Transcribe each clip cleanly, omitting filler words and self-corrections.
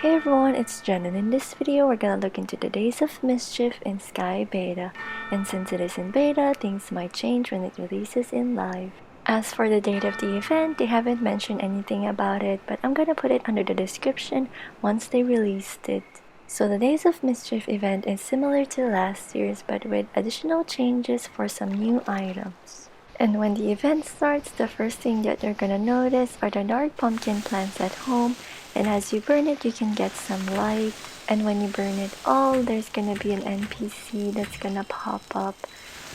Hey everyone, it's Jen, and in this video we're gonna look into the Days of Mischief in Sky Beta. And since it is in beta, things might change when it releases in live. As for the date of the event, they haven't mentioned anything about it, but I'm gonna put it under the description once they released it. So the Days of Mischief event is similar to last year's, but with additional changes for some new items. And when the event starts, the first thing that you're gonna notice are the dark pumpkin plants at home, and as you burn it you can get some light, and when you burn it all there's gonna be an NPC that's gonna pop up,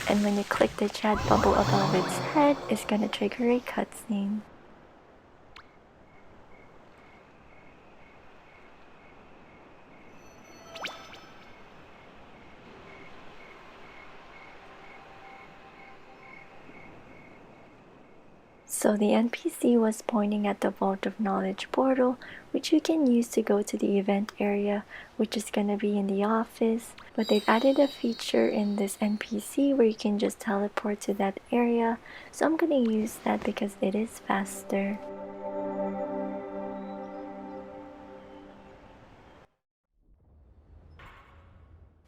and when you click the chat bubble above its head it's gonna trigger a cutscene. So the NPC was pointing at the Vault of Knowledge portal, which you can use to go to the event area, which is gonna be in the office. But they've added a feature in this NPC where you can just teleport to that area, so I'm gonna use that because it is faster.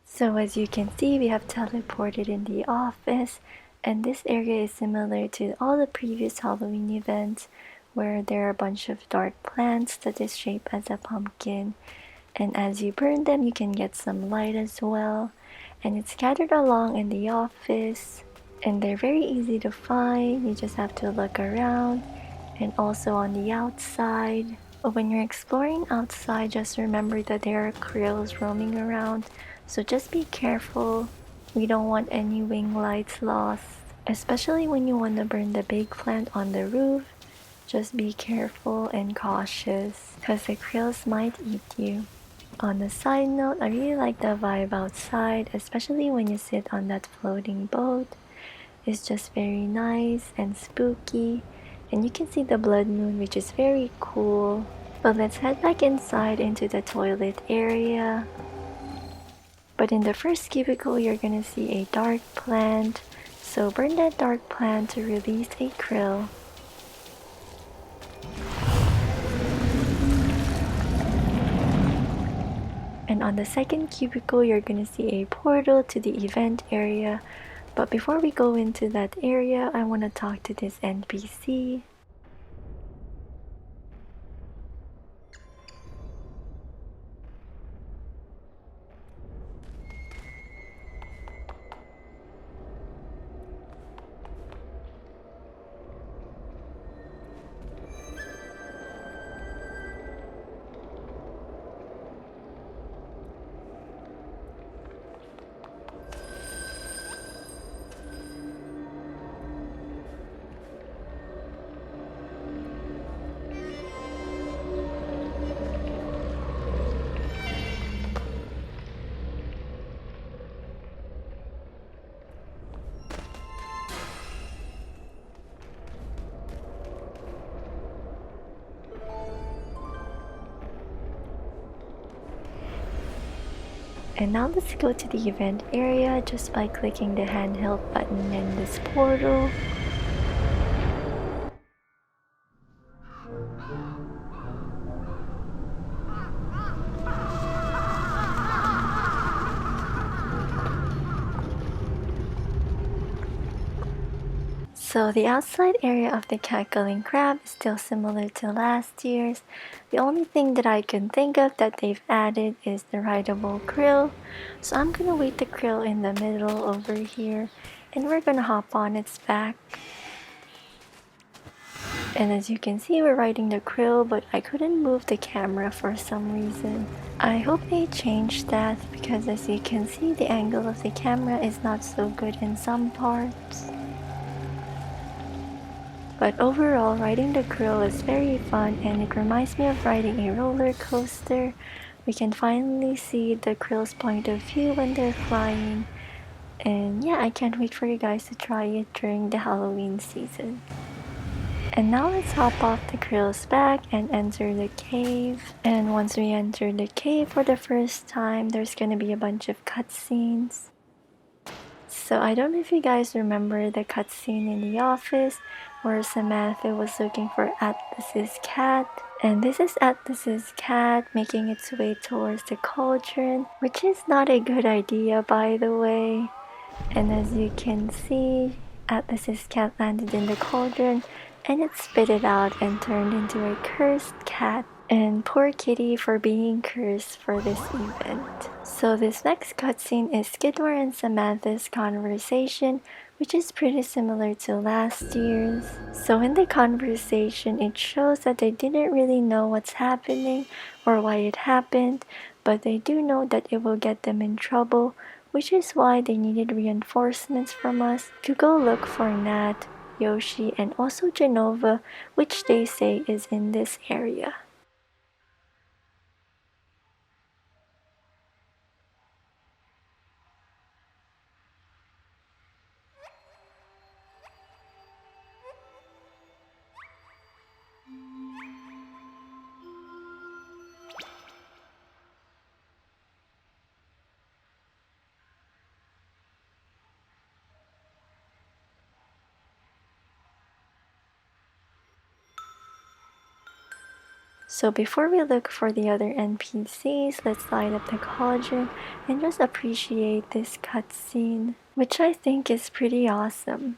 So as you can see, we have teleported in the office, and this area is similar to all the previous Halloween events where there are a bunch of dark plants that is shaped as a pumpkin, and as you burn them you can get some light as well, and it's scattered along in the office, and they're very easy to find. You just have to look around, and also on the outside. But when you're exploring outside, just remember that there are krills roaming around, so just be careful. We don't want any wing lights lost, especially when you want to burn the big plant on the roof. Just be careful and cautious, because the krills might eat you. On a side note, I really like the vibe outside, especially when you sit on that floating boat. It's just very nice and spooky, and you can see the blood moon, which is very cool. But let's head back inside into the toilet area. But in the first cubicle you're gonna see a dark plant, so burn that dark plant to release a krill. And on the second cubicle you're gonna see a portal to the event area. But before we go into that area, I want to talk to this NPC. And now let's go to the event area just by clicking the handheld button in this portal. So the outside area of the Cackling crab is still similar to last year's. The only thing that I can think of that they've added is the Ridable Krill. So I'm gonna wait the Krill in the middle over here, and we're gonna hop on its back. And as you can see, we're riding the Krill, but I couldn't move the camera for some reason. I hope they changed that, because as you can see, the angle of the camera is not so good in some parts. But overall, riding the Krill is very fun, and it reminds me of riding a roller coaster. We can finally see the Krill's point of view when they're flying. And yeah, I can't wait for you guys to try it during the Halloween season. And now let's hop off the Krill's back and enter the cave. And once we enter the cave for the first time, there's gonna be a bunch of cutscenes. So I don't know if you guys remember the cutscene in the office where Samantha was looking for Atlas's cat. And this is Atlas's cat making its way towards the cauldron, which is not a good idea, by the way. And as you can see, Atlas's cat landed in the cauldron and it spit it out and turned into a cursed cat. And poor kitty for being cursed for this event. So this next cutscene is Skidmore and Samantha's conversation, which is pretty similar to last year's. So in the conversation, it shows that they didn't really know what's happening or why it happened, but they do know that it will get them in trouble, which is why they needed reinforcements from us to go look for Nat, Yoshi, and also Jenova, which they say is in this area. So before we look for the other NPCs, let's light up the cauldron and just appreciate this cutscene, which I think is pretty awesome.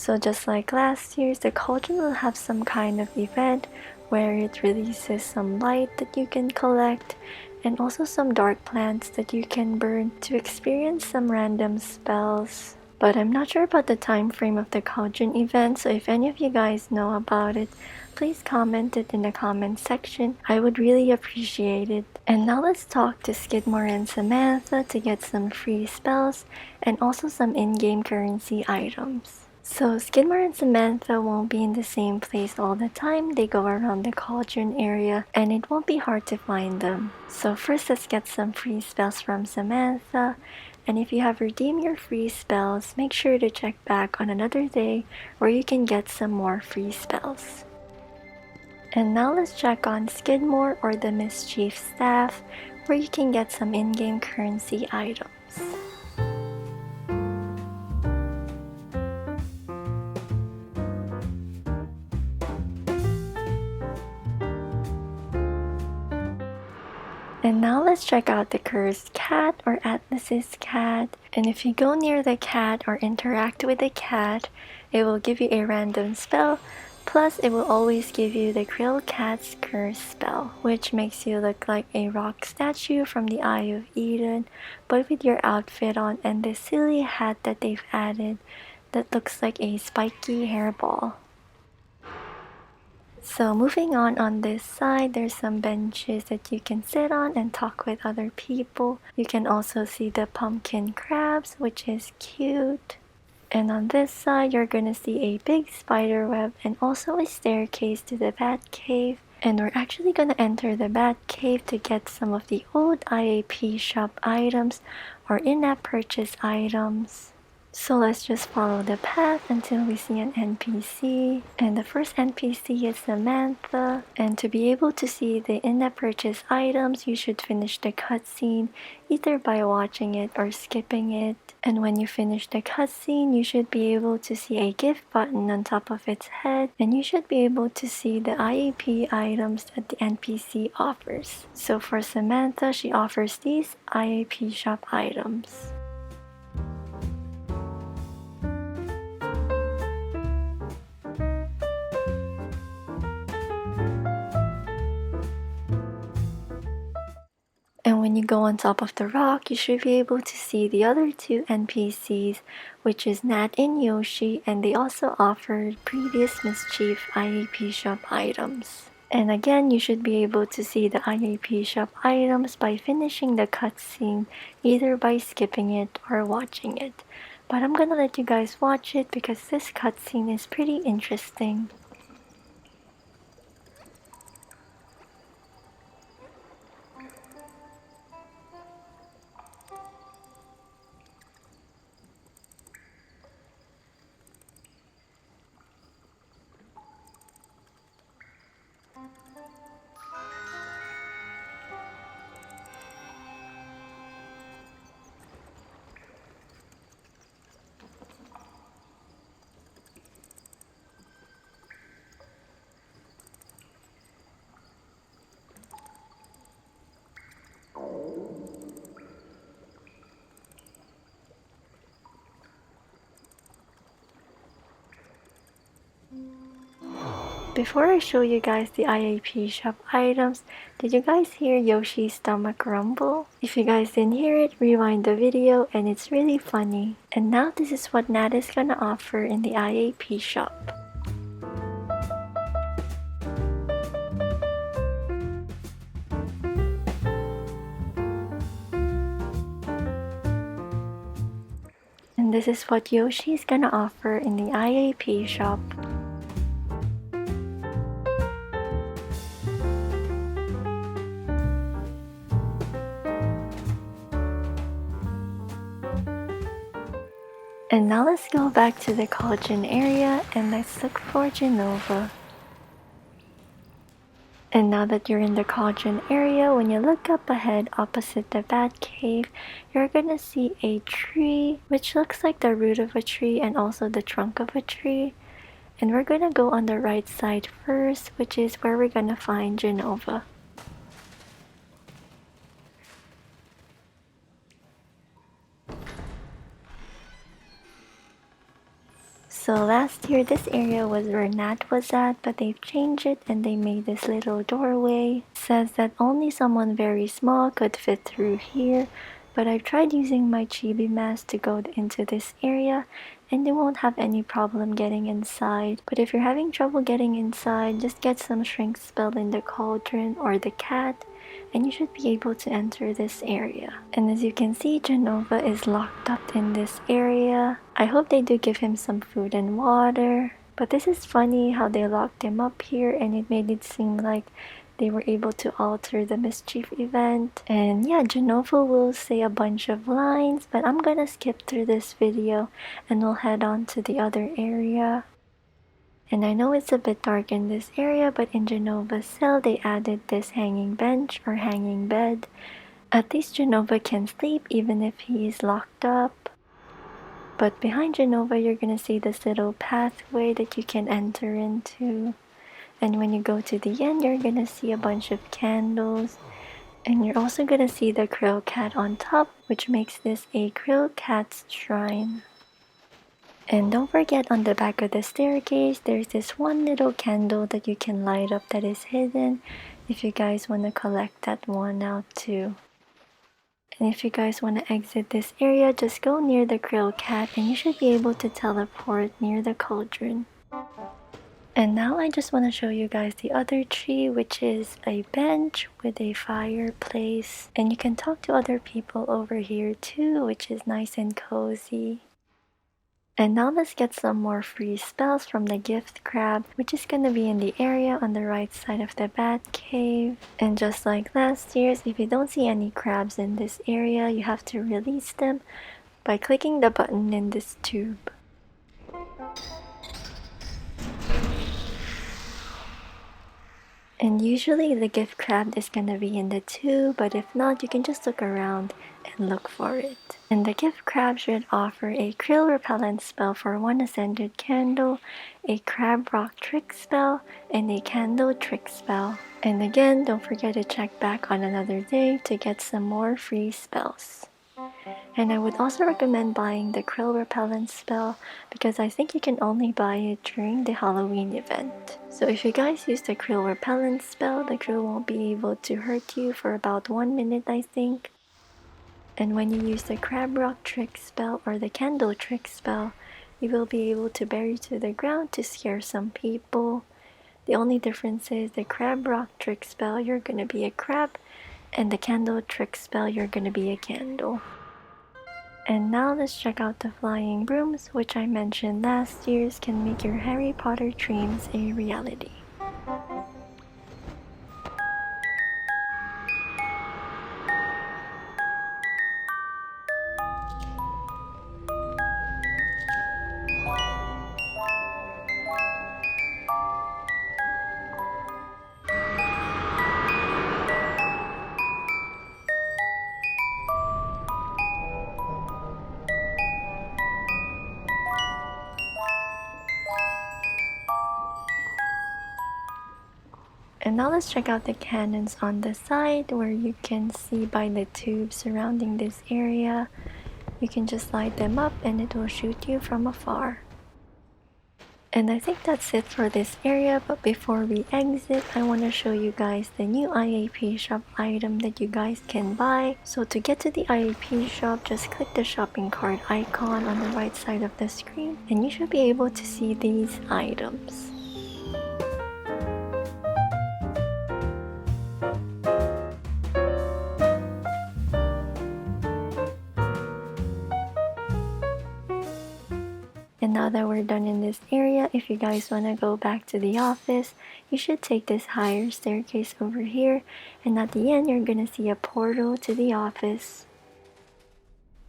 So just like last year's, the cauldron will have some kind of event where it releases some light that you can collect and also some dark plants that you can burn to experience some random spells. But I'm not sure about the time frame of the cauldron event, so if any of you guys know about it, please comment it in the comment section. I would really appreciate it. And now let's talk to Skidmore and Samantha to get some free spells and also some in-game currency items. So Skidmore and Samantha won't be in the same place all the time. They go around the cauldron area and it won't be hard to find them. So first let's get some free spells from Samantha. And if you have redeemed your free spells, make sure to check back on another day where you can get some more free spells. And now let's check on Skidmore or the Mischief Staff, where you can get some in-game currency items. And now let's check out the cursed cat or Atlas's cat. And if you go near the cat or interact with the cat, it will give you a random spell. Plus, it will always give you the Krill cat's curse spell, which makes you look like a rock statue from the Eye of Eden, but with your outfit on and this silly hat that they've added that looks like a spiky hairball. So moving on this side, there's some benches that you can sit on and talk with other people. You can also see the pumpkin crabs, which is cute. And on this side, you're gonna see a big spider web and also a staircase to the bat cave. And we're actually gonna enter the bat cave to get some of the old IAP shop items or in-app purchase items. So let's just follow the path until we see an NPC. And the first NPC is Samantha. And to be able to see the in-app purchase items, you should finish the cutscene either by watching it or skipping it. And when you finish the cutscene, you should be able to see a gift button on top of its head. And you should be able to see the IAP items that the NPC offers. So for Samantha, she offers these IAP shop items. And when you go on top of the rock, you should be able to see the other two NPCs, which is Nat and Yoshi, and they also offered previous Mischief IAP shop items. And again, you should be able to see the IAP shop items by finishing the cutscene, either by skipping it or watching it. But I'm gonna let you guys watch it because this cutscene is pretty interesting. before I show you guys the IAP shop items, did you guys hear Yoshi's stomach rumble? If you guys didn't hear it, rewind the video and it's really funny. And now this is what Nat is gonna offer in the IAP shop. And this is what Yoshi is gonna offer in the IAP shop. And now let's go back to the Cauldron area and let's look for Jenova. And now that you're in the Cauldron area, when you look up ahead opposite the bat cave, you're gonna see a tree which looks like the root of a tree and also the trunk of a tree. And we're gonna go on the right side first, which is where we're gonna find Jenova. So last year this area was where Nat was at, but they've changed it and they made this little doorway. It says that only someone very small could fit through here, but I've tried using my chibi mask to go into this area and they won't have any problem getting inside. But if you're having trouble getting inside, just get some shrink spell in the cauldron or the cat and you should be able to enter this area. And as you can see, Jenova is locked up in this area. I hope they do give him some food and water. But this is funny how they locked him up here and it made it seem like they were able to alter the Mischief event. And yeah, Jenova will say a bunch of lines, but I'm gonna skip through this video and we'll head on to the other area. And I know it's a bit dark in this area, but in Jenova's cell they added this hanging bench or hanging bed. At least Jenova can sleep even if he is locked up. But behind Jenova you're gonna see this little pathway that you can enter into. And when you go to the end you're gonna see a bunch of candles. And you're also gonna see the Krill cat on top, which makes this a Krill cat's shrine. And don't forget, on the back of the staircase there's this one little candle that you can light up that is hidden if you guys want to collect that one out too. And if you guys want to exit this area, just go near the Krill cat and you should be able to teleport near the cauldron. And now I just want to show you guys the other tree, which is a bench with a fireplace. And you can talk to other people over here too, which is nice and cozy. And now let's get some more free spells from the gift crab, which is gonna be in the area on the right side of the bat cave. And just like last year's, if you don't see any crabs in this area, you have to release them by clicking the button in this tube. And usually the gift crab is gonna be in the tube, but if not, you can just look around and look for it. And the gift crab should offer a Krill repellent spell for one ascended candle, a crab rock trick spell, and a candle trick spell. And again, don't forget to check back on another day to get some more free spells. And I would also recommend buying the Krill repellent spell because I think you can only buy it during the Halloween event. So if you guys use the Krill repellent spell, the Krill won't be able to hurt you for about 1 minute, I think. And when you use the crab rock trick spell or the candle trick spell, you will be able to bury to the ground to scare some people. The only difference is the crab rock trick spell, you're gonna be a crab, and the candle trick spell, you're gonna be a candle. And now let's check out the flying brooms, which I mentioned last year's can make your Harry Potter dreams a reality. And now let's check out the cannons on the side where you can see by the tubes surrounding this area. You can just light them up and it will shoot you from afar. And I think that's it for this area, but before we exit, I want to show you guys the new IAP shop item that you guys can buy. So to get to the IAP shop, just click the shopping cart icon on the right side of the screen and you should be able to see these items. And now that we're done in this area, if you guys want to go back to the office, you should take this higher staircase over here, and at the end you're gonna see a portal to the office.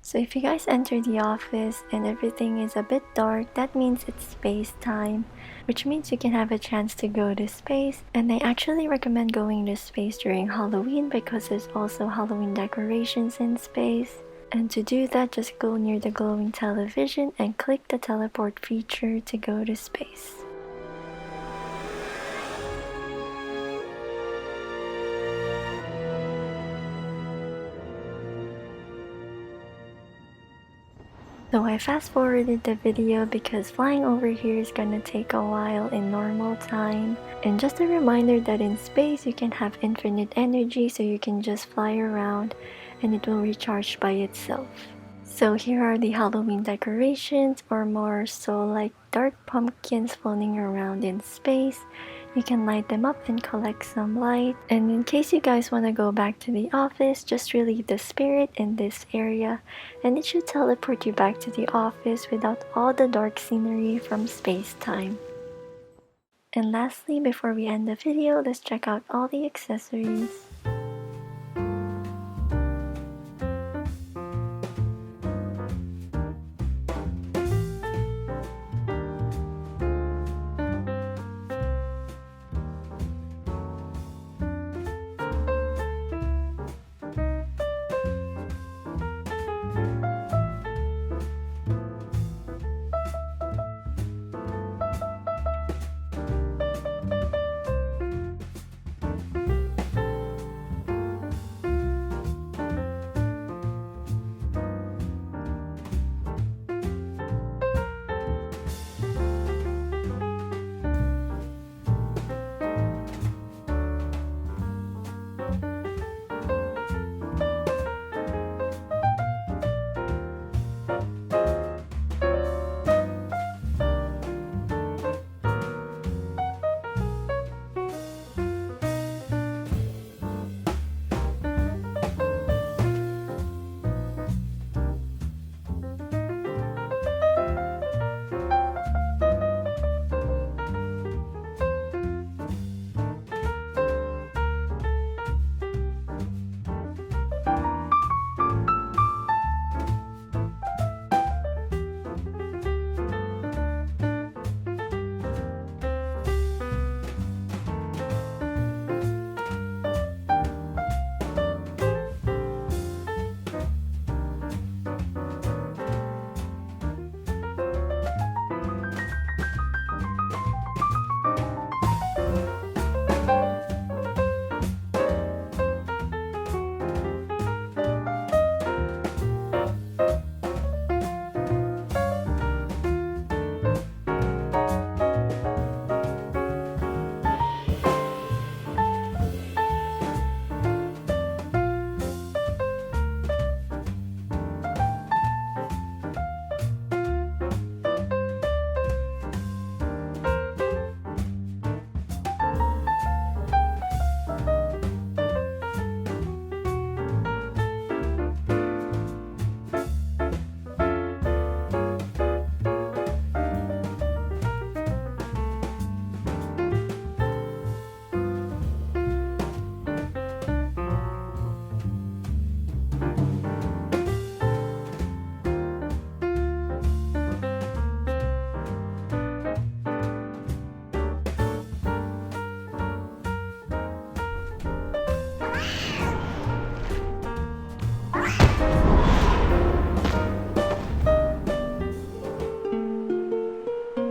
So if you guys enter the office and everything is a bit dark, that means it's space time, which means you can have a chance to go to space. And I actually recommend going to space during Halloween because there's also Halloween decorations in space. And to do that, just go near the glowing television and click the teleport feature to go to space. So I fast forwarded the video because flying over here is gonna take a while in normal time. And just a reminder that in space you can have infinite energy, so you can just fly around and it will recharge by itself. So here are the Halloween decorations, or more so like dark pumpkins floating around in space. You can light them up and collect some light. And in case you guys want to go back to the office, just relieve the spirit in this area and it should teleport you back to the office without all the dark scenery from space-time. And lastly, before we end the video, let's check out all the accessories.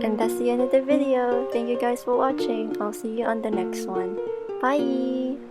And that's the end of the video. Thank you guys for watching. I'll see you on the next one. Bye!